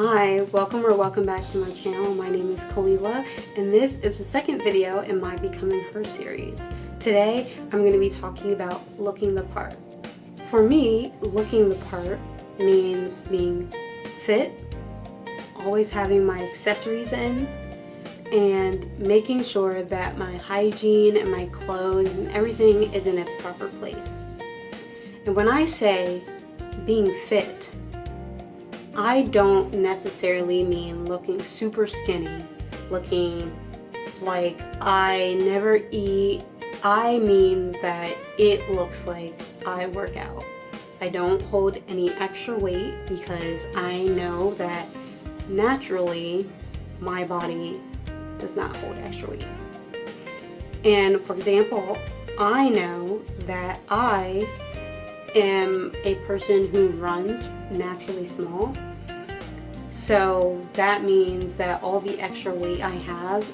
Hi, welcome back to my channel. My name is Kalila, and this is the second video in my Becoming Her series. Today, I'm going to be talking about looking the part. For me, looking the part means being fit, always having my accessories in, and making sure that my hygiene and my clothes and everything is in its proper place. And when I say being fit, I don't necessarily mean looking super skinny, looking like I never eat. I mean that it looks like I work out. I don't hold any extra weight because I know that naturally my body does not hold extra weight. And for example, I know that I am a person who runs naturally small. So that means that all the extra weight I have,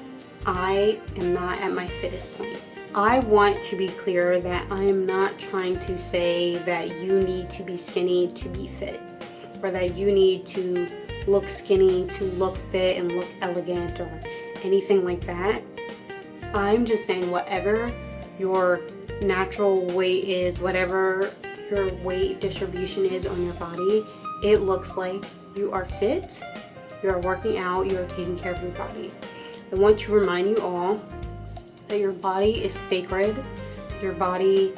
I am not at my fittest point. I want to be clear that I am not trying to say that you need to be skinny to be fit, or that you need to look skinny to look fit and look elegant or anything like that. I'm just saying whatever your natural weight is, whatever your weight distribution is on your body, it looks like you are fit, you are working out, you are taking care of your body. I want to remind you all that your body is sacred. Your body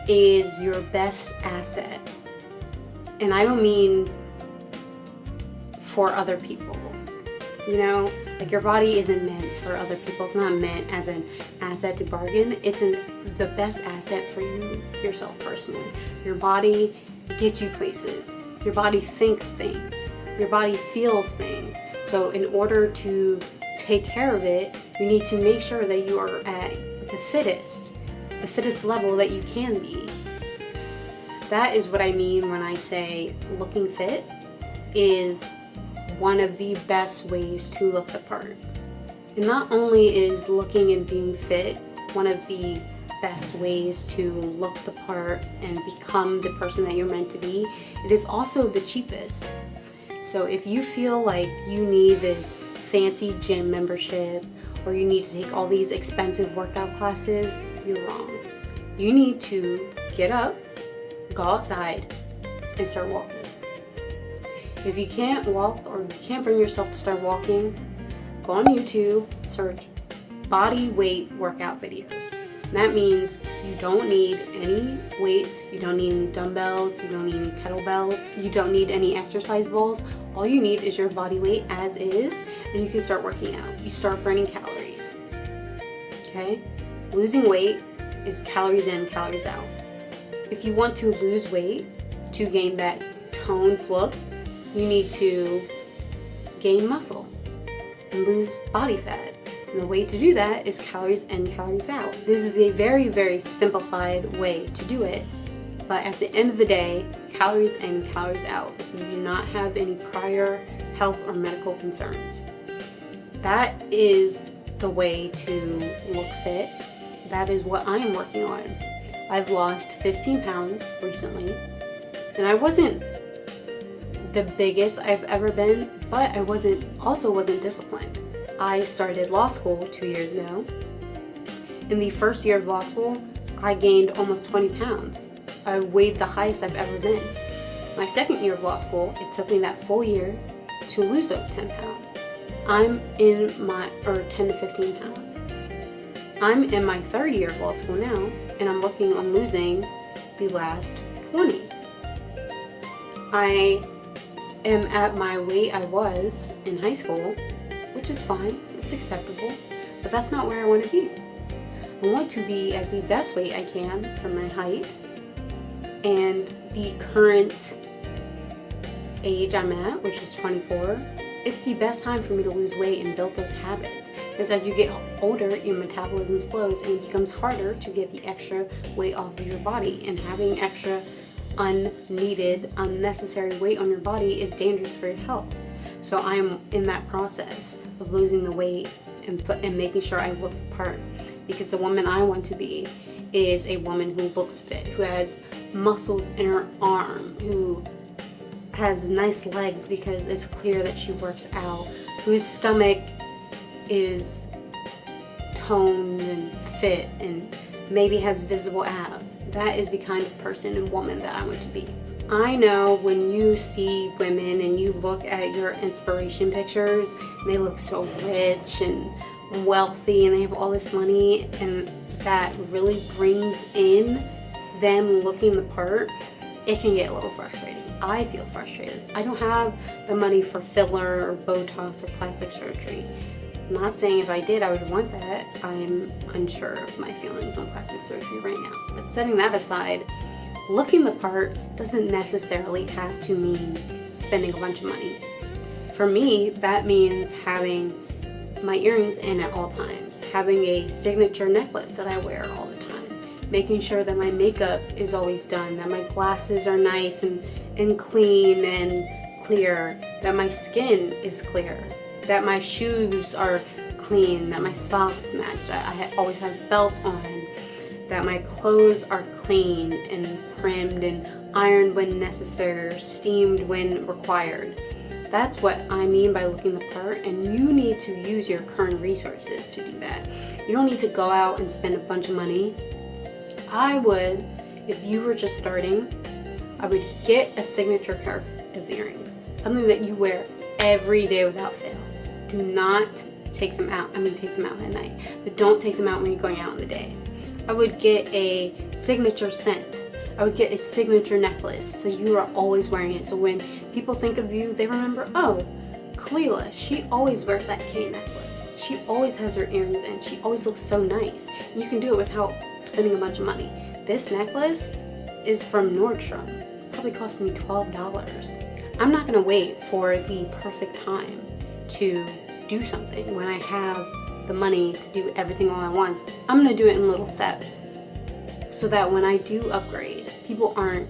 is your best asset. And I don't mean for other people. You know, like your body isn't meant for other people. It's not meant as an asset to bargain. It's the best asset for you, yourself personally. Your body gets you places. Your body thinks things. Your body feels things. So in order to take care of it, you need to make sure that you are at the fittest level that you can be. That is what I mean when I say looking fit is one of the best ways to look the part. And not only is looking and being fit one of the best ways to look the part and become the person that you're meant to be, it is also the cheapest. So if you feel like you need this fancy gym membership or you need to take all these expensive workout classes, you're wrong. You need to get up, go outside, and start walking. If you can't walk or you can't bring yourself to start walking, go on YouTube, search body weight workout videos. That means you don't need any weights, you don't need any dumbbells, you don't need any kettlebells, you don't need any exercise balls. All you need is your body weight as is, and you can start working out. You start burning calories. Okay? Losing weight is calories in, calories out. If you want to lose weight to gain that toned look, you need to gain muscle and lose body fat. And the way to do that is calories in, calories out. This is a very, very simplified way to do it. But at the end of the day, calories in, calories out. If you do not have any prior health or medical concerns. That is the way to look fit. That is what I am working on. I've lost 15 pounds recently. And I wasn't the biggest I've ever been, but I also wasn't disciplined. I started law school 2 years ago. In the first year of law school, I gained almost 20 pounds. I weighed the highest I've ever been. My second year of law school, it took me that full year to lose those 10 pounds. 10 to 15 pounds. I'm in my third year of law school now, and I'm working on losing the last 20. I am at my weight I was in high school, which is fine, it's acceptable, but that's not where I want to be. I want to be at the best weight I can for my height and the current age I'm at, which is 24. It's the best time for me to lose weight and build those habits, because as you get older, your metabolism slows and it becomes harder to get the extra weight off of your body, and having extra unneeded, unnecessary weight on your body is dangerous for your health. So I'm in that process of losing the weight and making sure I look the part, because the woman I want to be is a woman who looks fit, who has muscles in her arm, who has nice legs because it's clear that she works out, whose stomach is toned and fit and maybe has visible abs. That is the kind of person and woman that I want to be. I know when you see women and you look at your inspiration pictures and they look so rich and wealthy and they have all this money, and that really brings in them looking the part, it can get a little frustrating. I feel frustrated. I don't have the money for filler or Botox or plastic surgery. I'm not saying if I did I would want that. I'm unsure of my feelings on plastic surgery right now. But setting that aside, looking the part doesn't necessarily have to mean spending a bunch of money. For me, that means having my earrings in at all times, having a signature necklace that I wear all the time, making sure that my makeup is always done, that my glasses are nice and clean and clear, that my skin is clear, that my shoes are clean, that my socks match, that I always have belts on, that my clothes are clean and trimmed and ironed when necessary or steamed when required. That's what I mean by looking the part, and you need to use your current resources to do that. You don't need to go out and spend a bunch of money. I would, if you were just starting, I would get a signature pair of earrings, something that you wear every day without fail. Do not take them out. Take them out at night, but don't take them out when you're going out in the day. I would get a signature scent. I would get a signature necklace so you are always wearing it. So when people think of you, they remember, oh, Khalila, she always wears that K necklace. She always has her earrings in. She always looks so nice. And you can do it without spending a bunch of money. This necklace is from Nordstrom. It probably cost me $12. I'm not going to wait for the perfect time to do something when I have the money to do everything all at once. I'm going to do it in little steps so that when I do upgrade, people aren't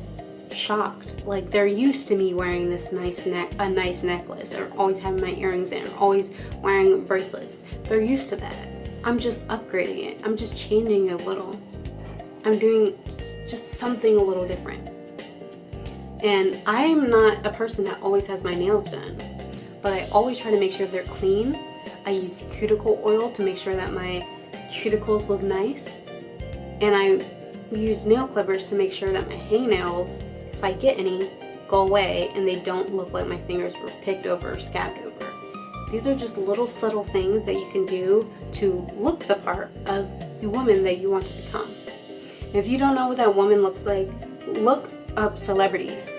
shocked. Like, they're used to me wearing this nice necklace, or always having my earrings in, or always wearing bracelets. They're used to that. I'm just upgrading it. I'm just changing it a little. I'm doing just something a little different. And I am not a person that always has my nails done, but I always try to make sure they're clean. I use cuticle oil to make sure that my cuticles look nice. And I use nail clippers to make sure that my hangnails, if I get any, go away and they don't look like my fingers were picked over or scabbed over. These are just little subtle things that you can do to look the part of the woman that you want to become. And if you don't know what that woman looks like, look up celebrities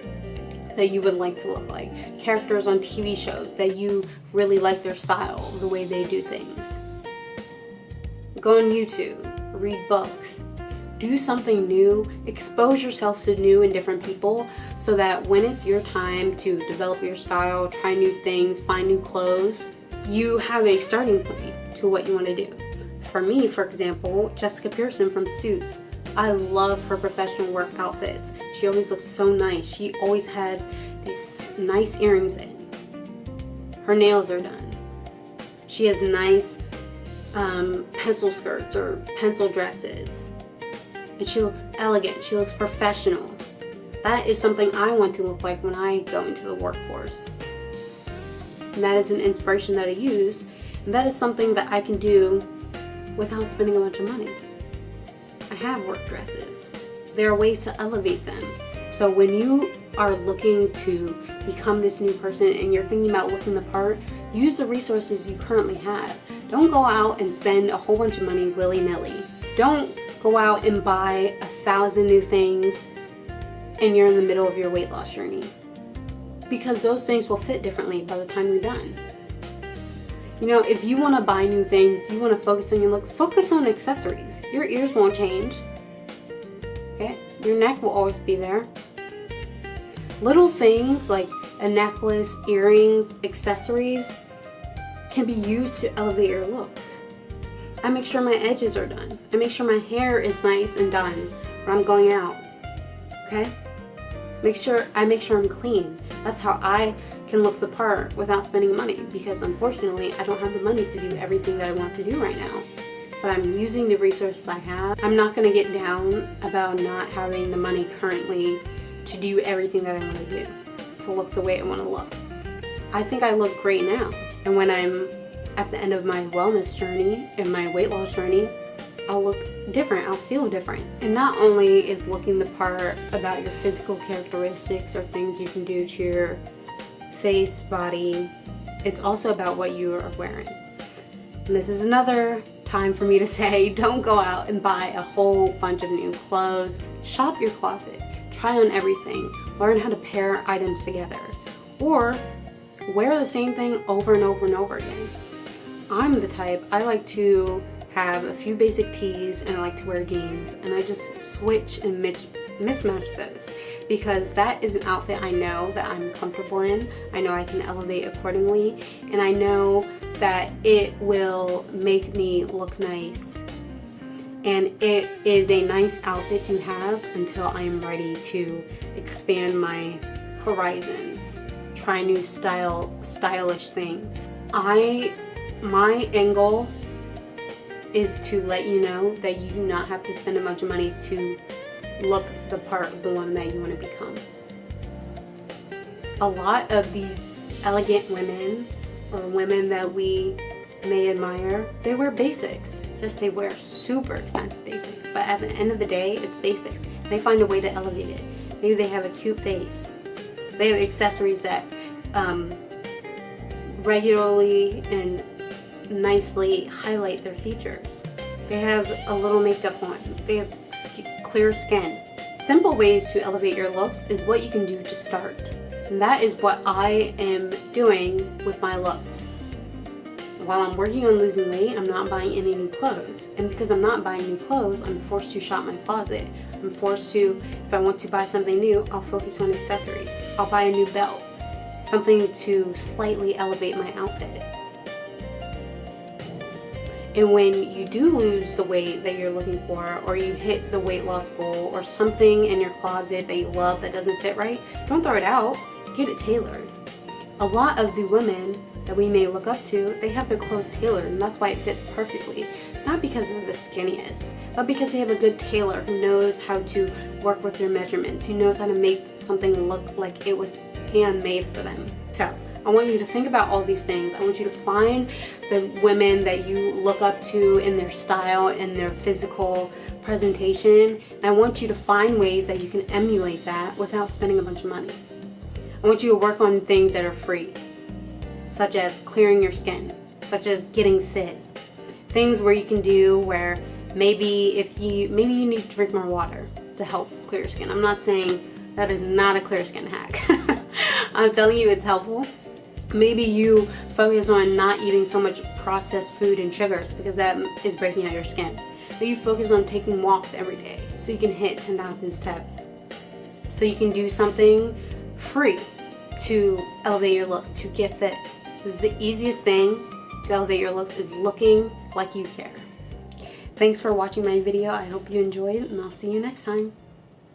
that you would like to look like. Characters on TV shows that you really like their style, the way they do things. Go on YouTube, read books. Do something new, expose yourself to new and different people so that when it's your time to develop your style, try new things, find new clothes, you have a starting point to what you want to do. For me, for example, Jessica Pearson from Suits. I love her professional work outfits. She always looks so nice. She always has these nice earrings in. Her nails are done. She has nice pencil skirts or pencil dresses. And she looks elegant. She looks professional. That is something I want to look like when I go into the workforce. And that is an inspiration that I use. And that is something that I can do without spending a bunch of money. I have work dresses. There are ways to elevate them. So when you are looking to become this new person and you're thinking about looking the part, use the resources you currently have. Don't go out and spend a whole bunch of money willy-nilly. Don't go out and buy 1,000 new things and you're in the middle of your weight loss journey. Because those things will fit differently by the time you're done. You know, if you want to buy new things, if you want to focus on your look, focus on accessories. Your ears won't change. Okay? Your neck will always be there. Little things like a necklace, earrings, accessories can be used to elevate your looks. I make sure my edges are done. I make sure my hair is nice and done when I'm going out. Okay? I make sure I'm clean. That's how I can look the part without spending money, because unfortunately I don't have the money to do everything that I want to do right now. But I'm using the resources I have. I'm not going to get down about not having the money currently to do everything that I want to do. to look the way I want to look. I think I look great now. And when I'm at the end of my wellness journey and my weight loss journey, I'll look different, I'll feel different. And not only is looking the part about your physical characteristics or things you can do to your face, body, it's also about what you are wearing. And this is another time for me to say, don't go out and buy a whole bunch of new clothes. Shop your closet, try on everything, learn how to pair items together, or wear the same thing over and over and over again. I'm the type, I like to have a few basic tees and I like to wear jeans, and I just switch and mismatch those, because that is an outfit I know that I'm comfortable in. I know I can elevate accordingly, and I know that it will make me look nice. And it is a nice outfit to have until I'm ready to expand my horizons, try new stylish things. My end goal is to let you know that you do not have to spend a bunch of money to look the part of the woman that you want to become. A lot of these elegant women, or women that we may admire, they wear basics. Just they wear super expensive basics, but at the end of the day, it's basics. They find a way to elevate it. Maybe they have a cute face. They have accessories that regularly and nicely highlight their features. They have a little makeup on. They have clear skin. Simple ways to elevate your looks is what you can do to start. And that is what I am doing with my looks. While I'm working on losing weight, I'm not buying any new clothes. And because I'm not buying new clothes, I'm forced to shop my closet. I'm forced to, if I want to buy something new, I'll focus on accessories. I'll buy a new belt. Something to slightly elevate my outfit. And when you do lose the weight that you're looking for, or you hit the weight loss goal, or something in your closet that you love that doesn't fit right, don't throw it out, get it tailored. A lot of the women that we may look up to, they have their clothes tailored, and that's why it fits perfectly. Not because they're the skinniest, but because they have a good tailor who knows how to work with their measurements, who knows how to make something look like it was handmade for them. So, I want you to think about all these things. I want you to find the women that you look up to in their style and their physical presentation. And I want you to find ways that you can emulate that without spending a bunch of money. I want you to work on things that are free, such as clearing your skin, such as getting fit. Things where you can do where maybe you need to drink more water to help clear your skin. I'm not saying that is not a clear skin hack. I'm telling you it's helpful. Maybe you focus on not eating so much processed food and sugars because that is breaking out your skin. Maybe you focus on taking walks every day so you can hit 10,000 steps. So you can do something free to elevate your looks, to get fit. This is the easiest thing to elevate your looks, is looking like you care. Thanks for watching my video. I hope you enjoyed it, and I'll see you next time.